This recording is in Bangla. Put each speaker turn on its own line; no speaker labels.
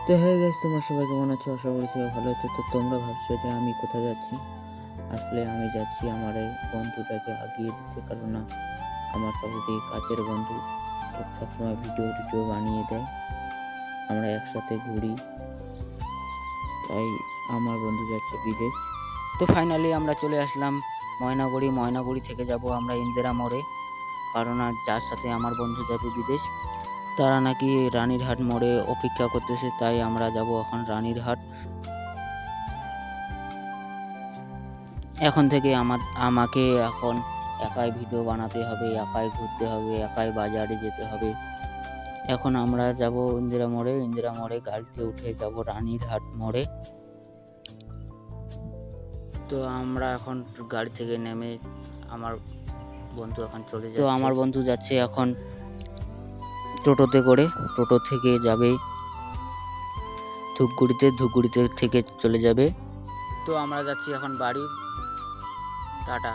তো হ্যাঁ গাইস, তোমরা সবাই কেমন আছো? আশা করি সবাই ভালো আছো। তো তোমরা ভাবছো যে আমি কোথায় যাচ্ছি। আসলে আমি যাচ্ছি আমার এই বন্ধুটাকে আগিয়ে দিতে, কারণ আমার সবথেকে কাছের বন্ধু। ও সবসময় ভিডিও টিডিও বানিয়ে দেয়, আমরা একসাথে ঘুরি। তাই আমার বন্ধু যাচ্ছে বিদেশ। তো ফাইনালি আমরা চলে আসলাম ময়নাগুড়ি থেকে যাব আমরা ইন্দিরা মোড়ে, কারণ যার সাথে আমার বন্ধু যাবে বিদেশ তারা নাকি রানীরহাট মোড়ে অপেক্ষা করতেছে। তাই আমরা যাব এখন রানীরহাট। এখন থেকে আমাকে এখন একাই ভিডিও বানাতে হবে, একাই ঘুরতে হবে, একাই বাজারে যেতে হবে। এখন আমরা যাব ইন্দিরা মোড়ে গাড়িতে উঠে যাব রানীরহাট মোড়ে। তো আমরা এখন গাড়ি থেকে নেমে আমার বন্ধু এখন চলে যাচ্ছে। তো আমার বন্ধু যাচ্ছে এখন টোটোতে করে, টোটো থেকে যাবে ধূপগুড়িতে থেকে চলে যাবে। তো আমরা যাচ্ছি এখন বাড়ি। টাটা।